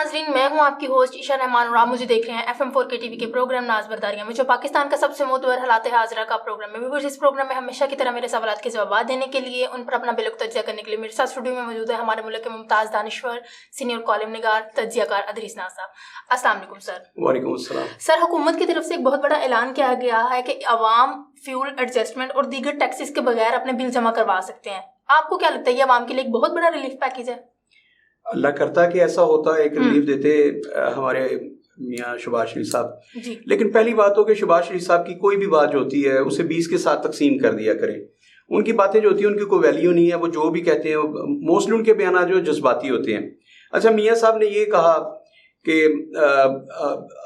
ناظرین، میں ہوں آپ کی ہوسٹ عشاء رحمان اور آپ مجھے دیکھ رہے ہیں FM4 کے TV کے پروگرام ناز برداریاں میں، جو پاکستان کا سب سے معتبر حالات حاضرہ کا پروگرام ہے۔ ویورز، اس پروگرام میں ہمیشہ کی طرح میرے سوالات کے جوابات دینے کے لیے، ان پر اپنا بلک تجزیہ کرنے کے لیے میرے ساتھ اسٹوڈیو میں موجود ہے ہمارے ملک کے ممتاز دانشور، سینئر کالم نگار، تجزیہ کار ادریس ناز صاحب۔ السلام علیکم سر۔ وعلیکم السلام۔ سر، حکومت کی طرف سے ایک بہت بڑا اعلان کیا گیا ہے کہ عوام فیول ایڈجسٹمنٹ اور دیگر ٹیکسز کے بغیر اپنے بل جمع کروا سکتے ہیں۔ آپ کو کیا لگتا ہے یہ عوام کے لیے ایک بہت بڑا ریلیف پیکیج ہے؟ اللہ کرتا کہ ایسا ہوتا، ایک ریلیف دیتے ہمارے میاں شہباز شریف صاحب جی۔ لیکن پہلی بات ہو کہ شہباز شریف صاحب کی کوئی بھی بات جو ہوتی ہے اسے 20 کے ساتھ تقسیم کر دیا کریں۔ ان کی باتیں جو ہوتی ہیں ان کی کوئی ویلیو نہیں ہے، وہ جو بھی کہتے ہیں موسٹلی ان کے بیانات جو جذباتی ہوتے ہیں۔ اچھا، میاں صاحب نے یہ کہا کہ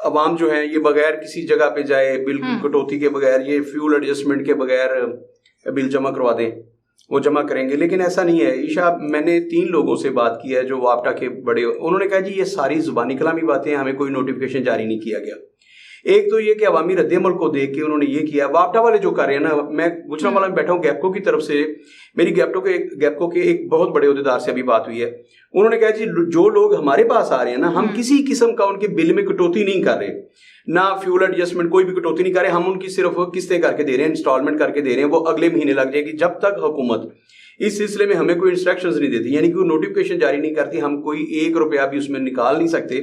عوام جو ہیں یہ بغیر کسی جگہ پہ جائے، بل کٹوتی کے بغیر، یہ فیول ایڈجسٹمنٹ کے بغیر بل جمع کروا دیں، وہ جمع کریں گے، لیکن ایسا نہیں ہے۔ عشاء، میں نے 3 لوگوں سے بات کی ہے جو واپٹا کے بڑے، انہوں نے کہا جی یہ ساری زبانی کلامی باتیں ہیں، ہمیں کوئی نوٹیفیکیشن جاری نہیں کیا گیا۔ ایک تو یہ کہ عوامی رد عمل کو دیکھ کے انہوں نے یہ کیا، واپٹا والے جو کر رہے ہیں نا، میں گجرانوالہ میں بیٹھا ہوں، گیپکو کی طرف سے میری گیپکو کے ایک بہت بڑے عہدیدار سے ابھی بات ہوئی ہے، انہوں نے کہا جی جو لوگ ہمارے پاس آ رہے ہیں نا، ہم کسی قسم کا ان کے بل میں کٹوتی نہیں کر رہے، نہ فیول ایڈجسٹمنٹ کوئی بھی کٹوتی نہیں کر رہے، ہم ان کی صرف قسطیں کر کے دے رہے ہیں، انسٹالمنٹ کر کے دے رہے ہیں، وہ اگلے مہینے لگ جائے گی، جب تک حکومت اس سلسلے میں ہمیں کوئی انسٹرکشنز نہیں دیتی، یعنی کوئی نوٹیفیکیشن جاری نہیں کرتی، ہم کوئی 1 روپیہ بھی اس میں نکال نہیں سکتے۔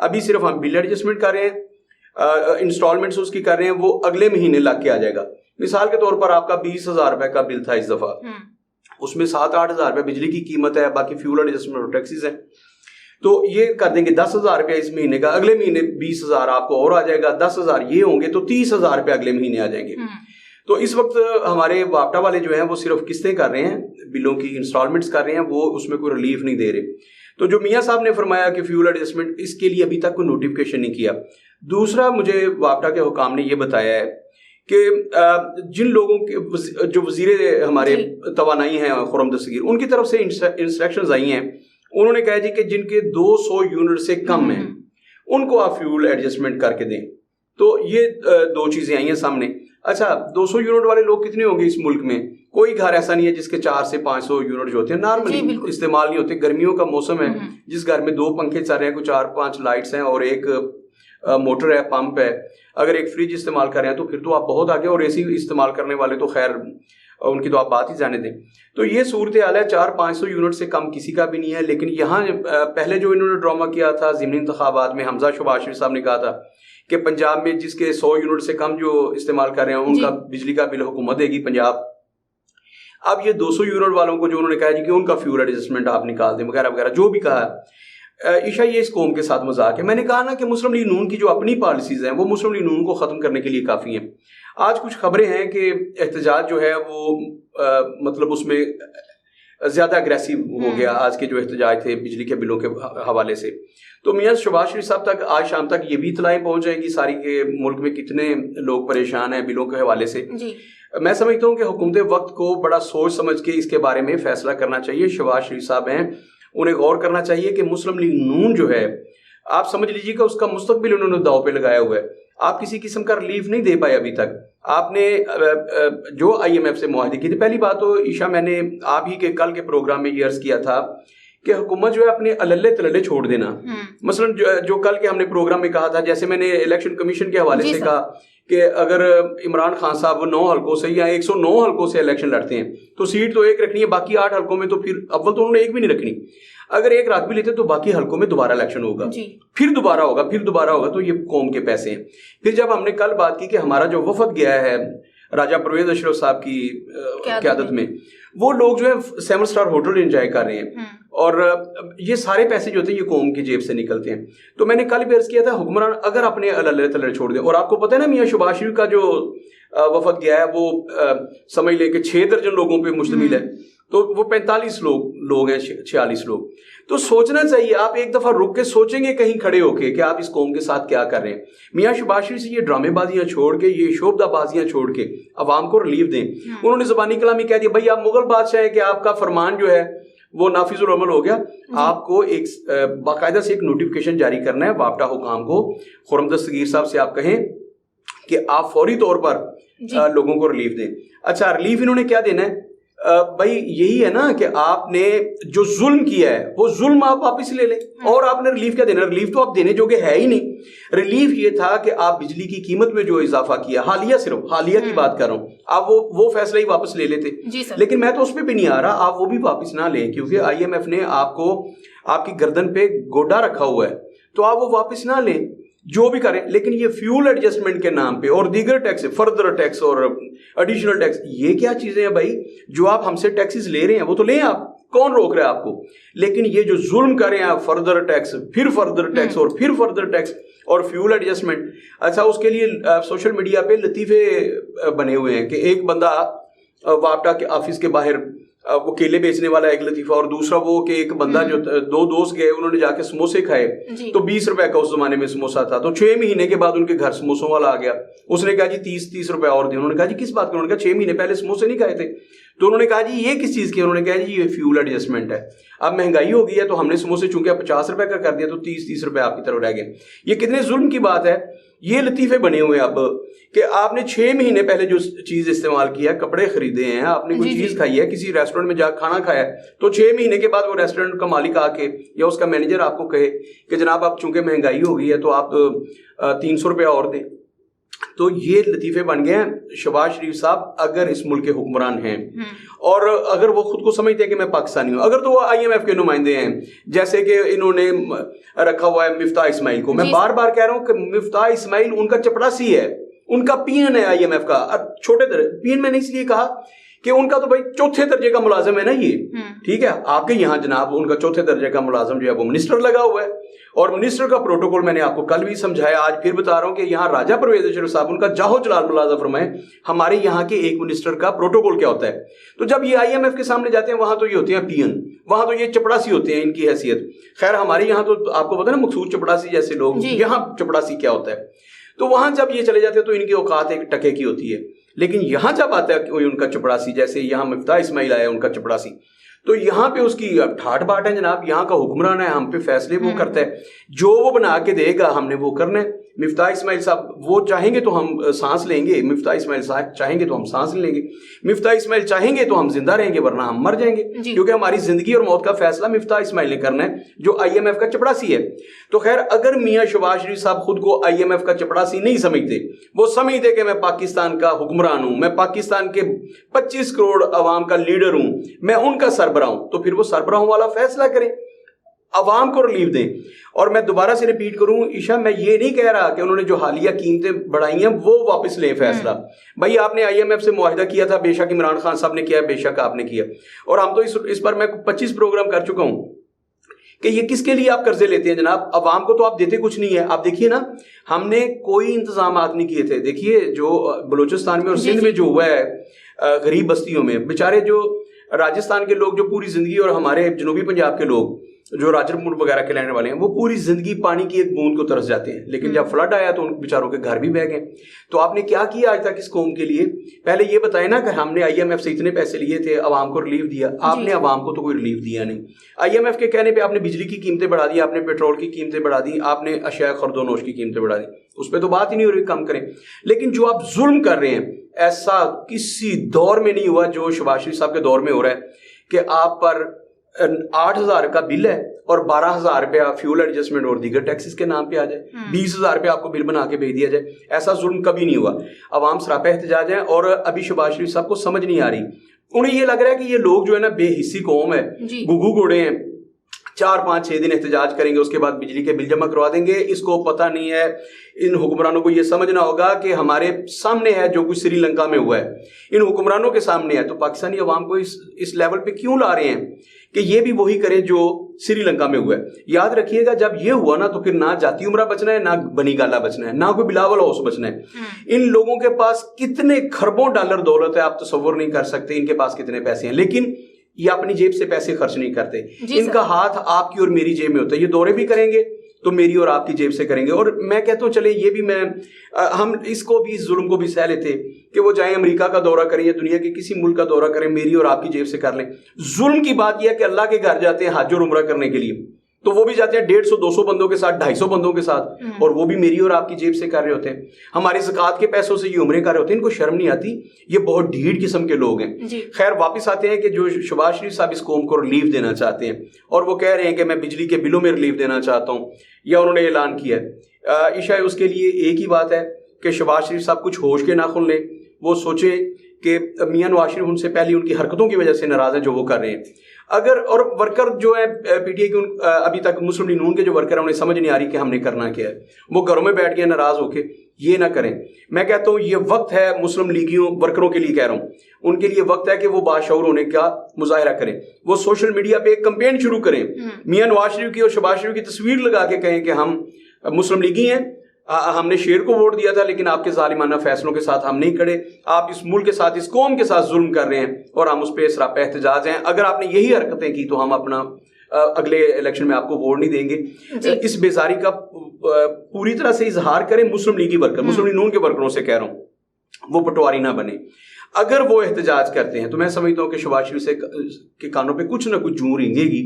ابھی صرف ہم بل ایڈجسٹمنٹ کر رہے ہیں، انسٹالمنٹس اس کی کر رہے ہیں، وہ اگلے مہینے لگ کے آ جائے گا۔ مثال کے طور پر آپ کا 20,000 روپے کا بل تھا اس دفعہ، اس میں 7-8 ہزار روپے بجلی کی قیمت ہے، باقی فیول ایڈجسٹمنٹ اور ٹیکسیز ہیں، تو یہ کر دیں گے 10,000 روپے اس مہینے کا، اگلے مہینے 20,000 آپ کو اور آ جائے گا، 10,000 یہ ہوں گے تو 30,000 روپے اگلے مہینے آ جائیں گے۔ تو اس وقت ہمارے واپٹا والے جو ہیں وہ صرف قسطیں کر رہے ہیں، بلوں کی انسٹالمنٹس کر رہے ہیں، وہ اس میں کوئی ریلیف نہیں دے رہے۔ تو جو میاں صاحب نے فرمایا کہ فیول ایڈجسٹمنٹ، اس کے لیے ابھی تک کوئی نوٹیفیکیشن نہیں کیا۔ دوسرا، مجھے واپٹا کے حکام نے یہ بتایا ہے کہ جن لوگوں کے جو وزیر ہمارے توانائی ہیں خرم دستگیر، ان کی طرف سے انسٹرکشنز آئی ہیں، انہوں نے کہا جی کہ جن کے 200 یونٹ سے کم ہیں ان کو آپ فیول ایڈجسٹمنٹ کر کے دیں۔ تو یہ 2 چیزیں آئی ہیں سامنے۔ اچھا، 200 یونٹ والے لوگ کتنے ہوں گے اس ملک میں؟ کوئی گھر ایسا نہیں ہے جس کے 400 سے 500 یونٹ جو ہوتے ہیں نارملی استعمال نہیں ہوتے۔ گرمیوں کا موسم ہے، جس گھر میں 2 پنکھے چل رہے ہیں، کوئی 4-5 لائٹس ہیں اور ایک موٹر ہے، پمپ ہے، اگر ایک فریج استعمال کر رہے ہیں تو پھر تو آپ بہت آگے، اور AC استعمال کرنے والے تو خیر ان کی تو آپ بات ہی جانے دیں۔ تو یہ صورتحال ہے، 400-500 یونٹ سے کم کسی کا بھی نہیں ہے۔ لیکن یہاں پہلے جو انہوں نے ڈرامہ کیا تھا ضمنی انتخابات میں، حمزہ شہباز شریف صاحب نے کہا تھا کہ پنجاب میں جس کے 100 یونٹ سے کم جو استعمال کر رہے ہیں ان کا بجلی کا بل حکومت دے گی پنجاب۔ اب یہ 200 یونٹ والوں کو جو انہوں نے کہا جی کہ ان کا فیول ایڈجسٹمنٹ آپ نکال دیں وغیرہ وغیرہ جو بھی کہا، عشاء یہ اس قوم کے ساتھ مذاق ہے۔ میں نے کہا نا کہ مسلم لیگ نون کی جو اپنی پالیسیز ہیں وہ مسلم لیگ نون کو ختم کرنے کے لیے کافی ہیں۔ آج کچھ خبریں ہیں کہ احتجاج جو ہے وہ مطلب اس میں زیادہ اگریسو ہو گیا، آج کے جو احتجاج تھے بجلی کے بلوں کے حوالے سے۔ تو میاں شہباز شریف صاحب تک آج شام تک یہ بھی اطلاعیں پہنچ جائیں گی ساری کہ ملک میں کتنے لوگ پریشان ہیں بلوں کے حوالے سے۔ میں سمجھتا ہوں کہ حکومت وقت کو بڑا سوچ سمجھ کے اس کے بارے میں فیصلہ کرنا چاہیے۔ شہباز شریف صاحب ہیں، انہیں غور کرنا چاہیے کہ مسلم لیگ نون جو ہے، آپ سمجھ لیجیے کہ اس کا مستقبل انہوں نے داؤ پہ لگایا ہوا ہے۔ آپ کسی قسم کا ریلیف نہیں دے پائے ابھی تک۔ آپ نے جو IMF سے معاہدے کیے تھے، پہلی بات تو عشاء میں نے آپ ہی کے کل کے پروگرام میں یہ عرض کیا تھا کہ حکومت جو ہے اپنے اللے تللے چھوڑ دینا۔ مثلا جو کل کے ہم نے پروگرام میں کہا تھا، جیسے میں نے الیکشن کمیشن کے حوالے سے کہا کہ اگر عمران خان صاحب 9 حلقوں سے یا 109 حلقوں سے الیکشن لڑتے ہیں تو سیٹ تو 1 رکھنی ہے، باقی 8 حلقوں میں تو پھر اول تو انہوں نے 1 بھی نہیں رکھنی، اگر 1 رکھ بھی لیتے تو باقی حلقوں میں دوبارہ الیکشن ہوگا، پھر دوبارہ ہوگا، تو یہ قوم کے پیسے ہیں۔ پھر جب ہم نے کل بات کی کہ ہمارا جو وفد گیا ہے راجہ پرویز اشرف صاحب کی قیادت میں، وہ لوگ جو ہے 7 اسٹار ہوٹل انجوائے کر رہے ہیں، اور یہ سارے پیسے جو ہوتے ہیں یہ قوم کی جیب سے نکلتے ہیں۔ تو میں نے کل بھی عرض کیا تھا، حکمران اگر اپنے اللہ تعالی چھوڑ دیں، اور آپ کو پتہ ہے نا میاں شہباز شریف کا جو وفد گیا ہے وہ سمجھ لیں کہ 6 درجن لوگوں پہ مشتمل ہے، تو وہ 45 لوگ ہیں، 46 لوگ۔ تو سوچنا چاہیے، آپ ایک دفعہ رک کے سوچیں گے کہیں کھڑے ہو کے کہ آپ اس قوم کے ساتھ کیا کر رہے ہیں۔ میاں شہباز شریف سے یہ ڈرامے بازیاں چھوڑ کے، یہ شوبدہ بازیاں چھوڑ کے عوام کو ریلیف دیں۔ انہوں نے زبانی کلامی کہہ دیا بھائی آپ مغل بادشاہ ہیں کہ آپ کا فرمان جو ہے وہ نافذ العمل ہو گیا، آپ کو ایک باقاعدہ سے ایک نوٹیفیکیشن جاری کرنا ہے واپٹا حکام کو۔ خرم دستگیر صاحب سے آپ کہیں کہ آپ فوری طور پر لوگوں کو ریلیف دیں۔ اچھا، ریلیف انہوں نے کیا دینا ہے؟ بھائی یہی ہے نا کہ آپ نے جو ظلم کیا ہے وہ ظلم آپ واپس لے لیں. اور آپ نے ریلیف کیا دینا؟ ریلیف تو آپ دینے جو کہ ہے ہی نہیں. ریلیف یہ تھا کہ آپ بجلی کی قیمت میں جو اضافہ کیا حالیہ، صرف حالیہ کی بات کر رہا ہوں، آپ وہ فیصلہ ہی واپس لے لیتے. لیکن میں تو اس پہ بھی نہیں آ رہا، آپ وہ بھی واپس نہ لیں کیونکہ آئی ایم ایف نے آپ کو آپ کی گردن پہ گوڈا رکھا ہوا ہے، تو آپ وہ واپس نہ لیں جو بھی کریں. لیکن یہ فیول ایڈجسٹمنٹ کے نام پہ اور دیگر ٹیکس، فردر ٹیکس اور ایڈیشنل ٹیکس، یہ کیا چیزیں ہیں بھائی؟ جو آپ ہم سے ٹیکسز لے رہے ہیں وہ تو لیں آپ، کون روک رہا ہے آپ کو؟ لیکن یہ جو ظلم کریں آپ، فردر ٹیکس، پھر فردر ٹیکس اور پھر فردر ٹیکس اور فیول ایڈجسٹمنٹ. اچھا، اس کے لیے سوشل میڈیا پہ لطیفے بنے ہوئے ہیں کہ ایک بندہ واپٹا کے آفس کے باہر وہ کیلے بیچنے والا ایک لطیفہ، اور دوسرا وہ کہ ایک بندہ جو دو دوست گئے انہوں نے جا کے سموسے کھائے تو 20 روپے کا اس زمانے میں سموسا تھا، تو 6 مہینے کے بعد ان کے گھر سموسوں والا آ گیا. اس نے کہا جی 30 روپے اور دیں. انہوں نے کہا جی کس بات کا؟ انہوں نے کہا 6 مہینے پہلے سموسے نہیں کھائے تھے. تو انہوں نے کہا جی یہ کس چیز کی؟ انہوں نے کہا جی یہ فیول ایڈجسٹمنٹ ہے، اب مہنگائی ہو گئی ہے تو ہم نے سموسے چونکہ 50 روپے کا کر دیا تو 30 روپے آپ کی طرف رہ گئے. یہ کتنے ظلم کی بات ہے. یہ لطیفے بنے ہوئے اب کہ آپ نے 6 مہینے پہلے جو چیز استعمال کیا، کپڑے خریدے ہیں آپ نے، کوئی چیز کھائی ہے، کسی ریسٹورینٹ میں جا کھانا کھایا ہے، تو 6 مہینے کے بعد وہ ریسٹورینٹ کا مالک آ کے یا اس کا مینیجر آپ کو کہے کہ جناب آپ چونکہ مہنگائی ہو گئی ہے تو آپ 300 روپے اور دیں. تو یہ لطیفے بن گئے ہیں. شہباز شریف صاحب اگر اس ملک کے حکمران ہیں اور اگر وہ خود کو سمجھتے ہیں کہ میں پاکستانی ہوں، اگر تو وہ آئی ایم ایف کے نمائندے ہیں، جیسے کہ انہوں نے رکھا ہوا ہے مفتاح اسماعیل کو، میں بار بار کہہ رہا ہوں کہ مفتاح اسماعیل ان کا چپڑاسی ہے، ان کا پین ہے آئی ایم ایف کا. چھوٹے پین میں نے اس لیے کہا کہ ان کا تو بھائی 4تھے درجے کا ملازم ہے نا یہ، ٹھیک ہے. آپ کے یہاں جناب ان کا 4تھے درجے کا ملازم جو ہے وہ منسٹر لگا ہوا ہے، اور منسٹر کا پروٹوکول میں نے آپ کو کل بھی سمجھایا، آج پھر بتا رہا ہوں کہ یہاں راجہ پرویز اشرف صاحب ان کا جاہو جلال ملازم فرمائیں ہمارے یہاں کے ایک منسٹر کا پروٹوکول کیا ہوتا ہے. تو جب یہ آئی ایم ایف کے سامنے جاتے ہیں وہاں تو یہ ہوتے ہیں پین، وہاں تو یہ چپڑاسی ہوتے ہیں ان کی حیثیت. خیر ہمارے یہاں تو آپ کو پتا نا مقصود چپڑاسی جیسے لوگ، یہاں چپڑاسی کیا ہوتا ہے. تو وہاں جب یہ چلے جاتے ہیں تو ان کی اوقات ایک ٹکے کی ہوتی ہے. لیکن یہاں جب آتا ہے کوئی ان کا چپڑاسی، جیسے یہاں مفتاح اسماعیل آیا ان کا چپڑاسی، تو یہاں پہ اس کی ٹھاٹ باٹ ہے جناب، یہاں کا حکمران ہے، ہم پہ فیصلے وہ کرتا ہے، جو وہ بنا کے دے گا ہم نے وہ کرنا ہے. مفتاح اسماعیل صاحب وہ چاہیں گے تو ہم سانس لیں گے، مفتاح اسماعیل صاحب چاہیں گے تو ہم سانس لیں گے، مفتاح اسماعیل چاہیں گے تو ہم زندہ رہیں گے ورنہ ہم مر جائیں گے، کیونکہ ہماری زندگی اور موت کا فیصلہ مفتاح اسماعیل نے کرنا ہے جو آئی ایم ایف کا چپڑاسی ہے. تو خیر اگر میاں شہباز شریف صاحب خود کو آئی ایم ایف کا چپڑاسی نہیں سمجھتے، وہ سمجھتے کہ میں پاکستان کا حکمران ہوں، میں پاکستان کے 25 کروڑ عوام کا لیڈر ہوں، میں ان کا سربراہ ہوں، تو پھر وہ سربراہوں والا فیصلہ کریں، عوام کو ریلیف دیں. اور میں دوبارہ سے ریپیٹ کروں عشا، میں یہ نہیں کہہ رہا کہ انہوں نے جو حالیہ قیمتیں بڑھائی ہیں وہ واپس لیں فیصلہ. بھائی آپ نے آئی ایم ایف سے معاہدہ کیا تھا، بے شک عمران خان صاحب نے کیا، بے شک آپ نے کیا، اور ہم تو اس پر میں 25 پروگرام کر چکا ہوں کہ یہ کس کے لیے آپ قرضے لیتے ہیں جناب؟ عوام کو تو آپ دیتے کچھ نہیں ہے. آپ دیکھیے نا، ہم نے کوئی انتظامات نہیں کیے تھے. دیکھیے جو بلوچستان میں اور سندھ میں جو ہوا ہے غریب بستیوں میں، بیچارے جو راجستھان کے لوگ جو پوری زندگی، اور ہمارے جنوبی پنجاب کے لوگ جو راجر پور وغیرہ کے رہنے والے ہیں، وہ پوری زندگی پانی کی ایک بوند کو ترس جاتے ہیں، لیکن جب فلڈ آیا تو ان بیچاروں کے گھر بھی بہہ گئے. تو آپ نے کیا کیا آج تک اس قوم کے لیے؟ پہلے یہ بتائیں نا کہ ہم نے آئی ایم ایف سے اتنے پیسے لیے تھے، عوام کو ریلیف دیا. آپ نے عوام کو تو کوئی ریلیف دیا نہیں. آئی ایم ایف کے کہنے پہ آپ نے بجلی کی قیمتیں بڑھا دی، آپ نے پیٹرول کی قیمتیں بڑھا دی، آپ نے اشیاء خرد و نوش کی قیمتیں بڑھا دی. اس پہ تو بات ہی نہیں ہو رہی، کم کریں. لیکن جو آپ ظلم کر رہے ہیں، ایسا کسی دور میں نہیں ہوا جو شہباز شریف صاحب کے دور میں ہو رہا ہے کہ آپ پر 8,000 کا بل ہے اور 12,000 روپیہ فیول ایڈجسٹمنٹ اور دیگر ٹیکسز کے نام پہ آ جائے، 20,000 روپیہ آپ کو بل بنا کے بھیج دیا جائے. ایسا ظلم کبھی نہیں ہوا. عوام سراپا احتجاج ہے، اور ابھی شہباز شریف صاحب کو سمجھ نہیں آ رہی. انہیں یہ لگ رہا ہے کہ یہ لوگ جو ہے نا بے حسی قوم ہے، گگو گھوڑے ہیں، 4-5-6 دن احتجاج کریں گے، اس کے بعد بجلی کے بل جمع کروا دیں گے. اس کو پتہ نہیں ہے، ان حکمرانوں کو یہ سمجھنا ہوگا کہ ہمارے سامنے ہے جو کچھ سری لنکا میں ہوا ہے، ان حکمرانوں کے سامنے ہے. تو پاکستانی عوام کو اس لیول پہ کیوں لا رہے ہیں کہ یہ بھی وہی کرے جو سری لنکا میں ہوا ہے؟ یاد رکھیے گا جب یہ ہوا نا تو پھر نہ جاتی عمرہ بچنا ہے، نہ بنی گالا بچنا ہے، نہ کوئی بلاول ہاؤس بچنا ہے. ان لوگوں کے پاس کتنے خربوں ڈالر دولت ہے آپ تصور نہیں کر سکتے، ان کے پاس کتنے پیسے ہیں، لیکن یہ اپنی جیب سے پیسے خرچ نہیں کرتے. ان کا ہاتھ آپ کی اور میری جیب میں ہوتا ہے. یہ دورے بھی کریں گے تو میری اور آپ کی جیب سے کریں گے. اور میں کہتا ہوں چلے یہ بھی ہم اس کو بھی، اس ظلم کو بھی سہ لیتے کہ وہ جائیں امریکہ کا دورہ کریں یا دنیا کے کسی ملک کا دورہ کریں، میری اور آپ کی جیب سے کر لیں. ظلم کی بات یہ ہے کہ اللہ کے گھر جاتے ہیں حج اور عمرہ کرنے کے لیے، تو وہ بھی جاتے ہیں 150-200 بندوں کے ساتھ, 250 بندوں کے ساتھ, اور وہ بھی میری اور آپ کی جیب سے کر رہے ہوتے ہیں. ہمارے زکوٰۃ کے پیسوں سے یہ عمریں کر رہے ہوتے ہیں. ان کو شرم نہیں آتی. یہ بہت ڈھیڑ قسم کے لوگ ہیں. خیر واپس آتے ہیں کہ جو شہباز شریف صاحب اس قوم کو ریلیف دینا چاہتے ہیں, اور وہ کہہ رہے ہیں کہ میں بجلی کے بلوں میں ریلیف دینا چاہتا ہوں, یا انہوں نے اعلان کیا ہے. عشاء اس کے لیے ایک ہی بات ہے کہ شہباز شریف صاحب کچھ ہوش کے ناخن لیں. وہ سوچیں کہ میاں نواز شریف ان سے پہلے ان کی حرکتوں کی وجہ سے ناراض ہے جو وہ کر رہے ہیں. اگر اور ورکر جو ہے پی ٹی آئی کے ابھی تک مسلم لیگ نون کے جو ورکر ہیں انہیں سمجھ نہیں آ رہی کہ ہم نے کرنا کیا ہے, وہ گھروں میں بیٹھ گئے ناراض ہو کے. یہ نہ کریں. میں کہتا ہوں یہ وقت ہے مسلم لیگیوں ورکروں کے لیے کہہ رہا ہوں, ان کے لیے وقت ہے کہ وہ باشعور ہونے کا مظاہرہ کریں. وہ سوشل میڈیا پہ ایک کمپین شروع کریں, میاں نواز شریف کی اور شہباز شریف کی تصویر لگا کے کہیں کہ ہم مسلم لیگی ہیں, ہم نے شیر کو ووٹ دیا تھا لیکن آپ کے ظالمانہ فیصلوں کے ساتھ ہم نہیں کھڑے. آپ اس ملک کے ساتھ, اس قوم کے ساتھ ظلم کر رہے ہیں اور ہم اس پہ سراپا احتجاج ہیں. اگر آپ نے یہی حرکتیں کی تو ہم اپنا اگلے الیکشن میں آپ کو ووٹ نہیں دیں گے. اس بیزاری کا پوری طرح سے اظہار کریں. مسلم لیگی ورکر, مسلم لیگ نون کے ورکروں سے کہہ رہا ہوں, وہ پٹواری نہ بنے. اگر وہ احتجاج کرتے ہیں تو میں سمجھتا ہوں کہ شہباز شریف سے کے کانوں پہ کچھ نہ کچھ جوں رینگے گی.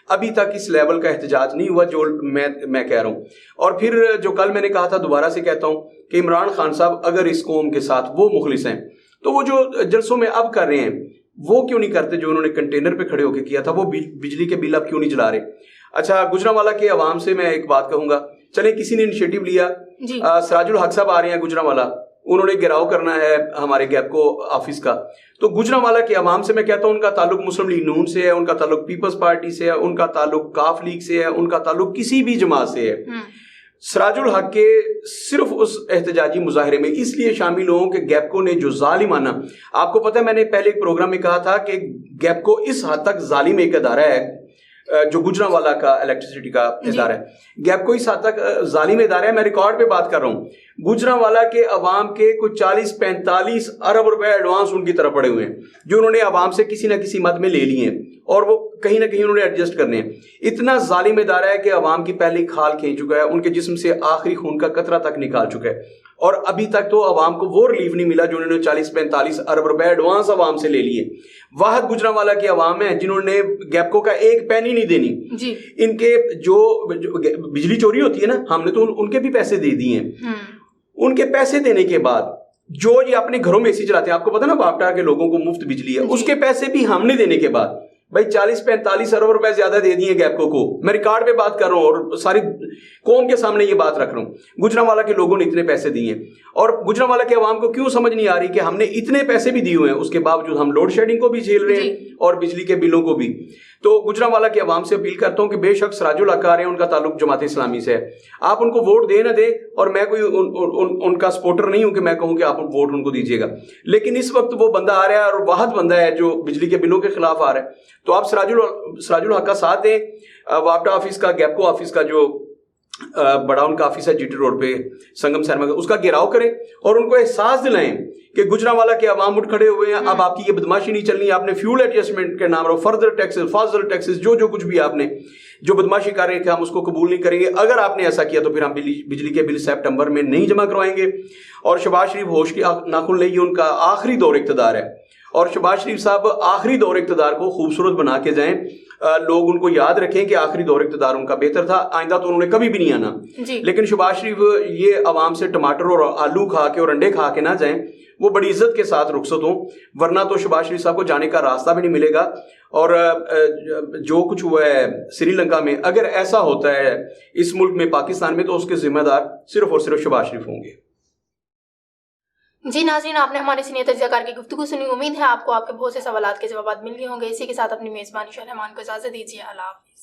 ابھی تک اس لیول کا احتجاج نہیں ہوا جو میں کہہ رہا ہوں. اور پھر جو کل میں نے کہا تھا دوبارہ سے کہتا ہوں کہ عمران خان صاحب اگر اس قوم کے ساتھ وہ مخلص ہیں تو وہ جو جلسوں میں اب کر رہے ہیں وہ کیوں نہیں کرتے جو انہوں نے کنٹینر پہ کھڑے ہو کے کیا تھا. وہ بجلی کے بل اب کیوں نہیں جلا رہے. اچھا, گجرانوالہ کے عوام سے میں ایک بات کہوں گا. چلیں کسی نے انیشیٹو لیا, سراج الحق صاحب آ رہے ہیں گجرانوالہ, انہوں نے گھیراؤ کرنا ہے ہمارے گیپکو آفس کا. تو گجرانوالہ کے عوام سے میں کہتا ہوں ان کا تعلق مسلم لیگ نون سے ہے, ان کا تعلق پیپلز پارٹی سے ہے, ان کا تعلق کاف لیگ سے ہے, ان کا تعلق کسی بھی جماعت سے ہے. سراج الحق کے صرف اس احتجاجی مظاہرے میں اس لیے شامل ہوں کہ گیپکو نے جو ظالمانہ, آپ کو پتہ ہے میں نے پہلے ایک پروگرام میں کہا تھا کہ گیپکو اس حد تک ظالم ایک ادارہ ہے جو گجرانوالہ کا الیکٹریسٹی کا ادارہ ہے. گیپکو اس حد تک ظالم ادارہ ہے. میں ریکارڈ پہ بات کر رہا ہوں. گجرانوالہ کے عوام کے کچھ 40-45 ارب روپے ایڈوانس ان کی طرف پڑے ہوئے ہیں جو انہوں نے عوام سے کسی نہ کسی مد میں لے لیے ہیں, اور وہ کہیں نہ کہیں انہوں نے ایڈجسٹ کرنے ہیں. اتنا ظالم ادارہ ہے کہ عوام کی پہلی کھال کھینچ چکا ہے, ان کے جسم سے آخری خون کا قطرہ تک نکال چکا ہے, اور ابھی تک تو عوام کو وہ ریلیف نہیں ملا جو انہوں نے 40-45 ارب روپے ایڈوانس عوام سے لے لیے. واحد گجرانوالہ کے عوام ہیں جنہوں نے گیپکو کا ایک پینی نہیں دینی. ان کے جو بجلی چوری ہوتی ہے نا, ہم نے تو ان کے بھی پیسے دے دیے ہیں. ان کے پیسے دینے کے بعد جو یہ اپنے گھروں میں اسی چلاتے ہیں, آپ کو پتا نا واپٹا کے لوگوں کو مفت بجلی ہے, اس کے پیسے بھی ہم نے دینے کے بعد بھائی 40-45 ارب روپے زیادہ دے دیے گیپکو کو. میں ریکارڈ پہ بات کر رہا ہوں اور ساری قوم کے سامنے یہ بات رکھ رہا ہوں. گجرانوالہ کے لوگوں نے اتنے پیسے دیے ہیں, اور گجرانوالہ کے عوام کو کیوں سمجھ نہیں آ رہی کہ ہم نے اتنے پیسے بھی دیے ہوئے ہیں, اس کے باوجود ہم لوڈ شیڈنگ کو بھی جھیل رہے ہیں اور بجلی کے بلوں کو بھی. تو گجرانوالہ کے عوام سے اپیل کرتا ہوں کہ بے شک سراج الحق آ رہے ہیں, ان کا تعلق جماعت اسلامی سے ہے, آپ ان کو ووٹ دے نہ دیں, اور میں کوئی ان کا سپورٹر نہیں ہوں کہ میں کہوں کہ آپ ووٹ ان کو دیجیے گا. لیکن اس وقت وہ بندہ آ رہا ہے اور واحد بندہ ہے جو بجلی کے بلوں کے خلاف آ رہا ہے, تو آپ سراج الحق کا ساتھ دیں. واپٹا آفس کا, گیپکو آفس کا جو بڑا ان کا آفس ہے جی ٹی روڈ پہ سنگم سینما کا, اس کا گھیراؤ کریں اور ان کو احساس دلائیں کہ گجرانوالہ کے عوام اٹھ کھڑے ہوئے ہیں. اب آپ کی یہ بدماشی نہیں چلنی. آپ نے فیول ایڈجسٹمنٹ کے نام فردر ٹیکسز, فاضل ٹیکسز, جو کچھ بھی آپ نے جو بدماشی کر رہے ہیں کہ ہم اس کو قبول نہیں کریں گے. اگر آپ نے ایسا کیا تو پھر ہم بجلی کے بل سپٹمبر میں نہیں جمع کروائیں گے. اور شہباز شریف ہوش کی ناخن لے, ان کا آخری دور اقتدار ہے, اور شہباز شریف صاحب آخری دور اقتدار کو خوبصورت بنا کے جائیں. لوگ ان کو یاد رکھیں کہ آخری دور اقتدار ان کا بہتر تھا, آئندہ تو انہوں نے کبھی بھی نہیں آنا. لیکن شہباز شریف یہ عوام سے ٹماٹر اور آلو کھا کے اور انڈے کھا کے نہ جائیں, وہ بڑی عزت کے ساتھ رخصت ہوں, ورنہ تو شہباز شریف صاحب کو جانے کا راستہ بھی نہیں ملے گا. اور جو کچھ ہوا ہے سری لنکا میں, اگر ایسا ہوتا ہے اس ملک میں پاکستان میں, تو اس کے ذمہ دار صرف اور صرف شہباز شریف ہوں گے. جی ناظرین, آپ نے ہمارے سینئر تجزیہ کار کی گفتگو سنی. امید ہے آپ کو آپ کے بہت سے سوالات کے جوابات مل گئے ہوں گے. اسی کے ساتھ اپنی میزبانی شاہ رحمان کو اجازت دیجیے. اللہ حافظ.